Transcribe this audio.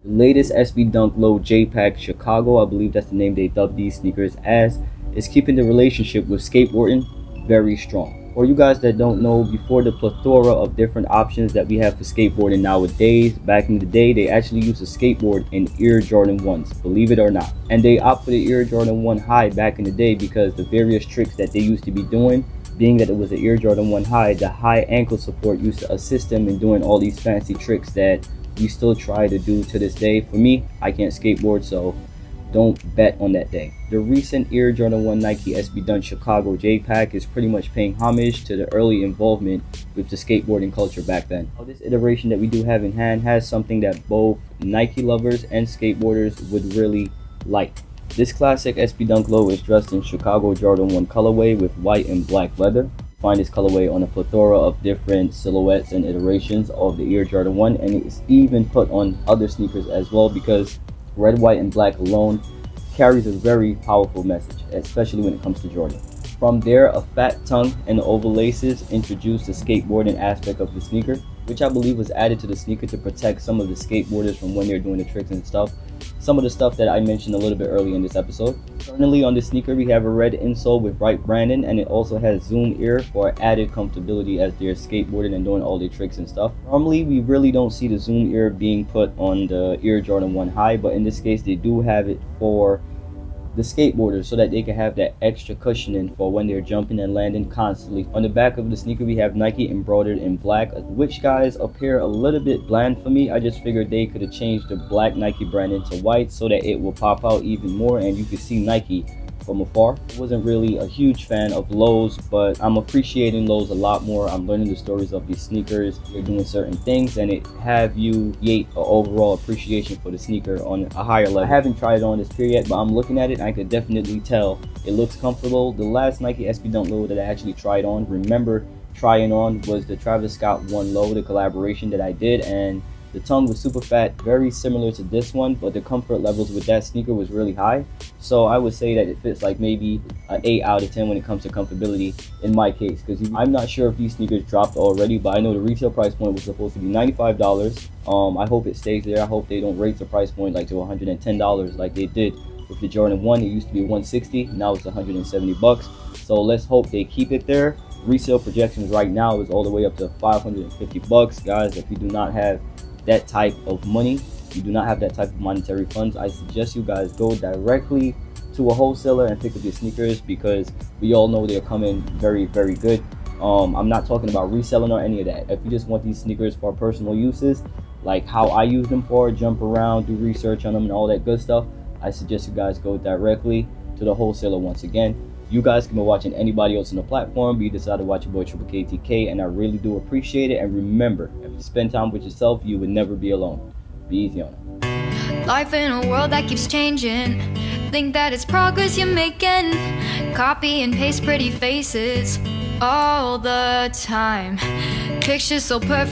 The latest SB Dunk Low J-Pack Chicago, I believe that's the name they dubbed these sneakers as, is keeping the relationship with skateboarding very strong. For you guys that don't know, before the plethora of different options that we have for skateboarding nowadays, back in the day they actually used to skateboard in Air Jordan 1s, believe it or not. And they opt for the Air Jordan 1 high back in the day because the various tricks that they used to be doing, being that it was an Air Jordan 1 high, the high ankle support used to assist them in doing all these fancy tricks that we still try to do to this day. For me, I can't skateboard, so don't bet on that day. The recent Air Jordan 1 Nike SB Dunk Chicago J-Pack is pretty much paying homage to the early involvement with the skateboarding culture back then. Now, this iteration that we do have in hand has something that both Nike lovers and skateboarders would really like. This classic SB Dunk Low is dressed in Chicago Jordan 1 colorway with white and black leather. Find this colorway on a plethora of different silhouettes and iterations of the Air Jordan 1, and it's even put on other sneakers as well because red, white, and black alone carries a very powerful message, especially when it comes to Jordan. From there, a fat tongue and the oval laces introduced the skateboarding aspect of the sneaker, which I believe was added to the sneaker to protect some of the skateboarders from when they're doing the tricks and stuff. Some of the stuff that I mentioned a little bit earlier in this episode. Currently on the sneaker we have a red insole with bright branding, and it also has zoom ear for added comfortability as they're skateboarding and doing all their tricks and stuff. Normally we really don't see the zoom ear being put on the Air Jordan 1 high, but in this case they do have it for the skateboarders so that they can have that extra cushioning for when they're jumping and landing constantly. On the back of the sneaker we have Nike embroidered in black, which guys appear a little bit bland for me. I just figured they could have changed the black Nike brand into white so that it will pop out even more and you can see Nike from afar. I wasn't really a huge fan of Lows, but I'm appreciating Lows a lot more. I'm learning the stories of these sneakers. They're doing certain things and it have you create an overall appreciation for the sneaker on a higher level. I haven't tried it on this pair yet, but I'm looking at it and I could definitely tell it looks comfortable. The last Nike SB Dunk Low that I actually tried on, remember trying on, was the Travis Scott 1 Low, the collaboration that I did, and the tongue was super fat, very similar to this one, but the comfort levels with that sneaker was really high. So I would say that it fits like maybe an 8 out of 10 when it comes to comfortability in my case, because I'm not sure if these sneakers dropped already, but I know the retail price point was supposed to be $95. I hope it stays there. I hope they don't raise the price point like to $110 like they did with the Jordan 1. It used to be $160, now it's $170. So let's hope they keep it there. Resale projections right now is all the way up to $550. Guys, if you do not have that type of money, you do not have that type of monetary funds, I suggest you guys go directly to a wholesaler and pick up your sneakers because we all know they're coming very, very good. I'm not talking about reselling or any of that. If you just want these sneakers for personal uses, like how I use them for, jump around, do research on them and all that good stuff, I suggest you guys go directly to the wholesaler. Once again, you guys can be watching anybody else on the platform, but you decide to watch your boy Triple KTK, and I really do appreciate it. And remember, if you spend time with yourself, you would never be alone. Be easy on it. Life in a world that keeps changing, think that it's progress you're making. Copy and paste pretty faces all the time, pictures so perfect.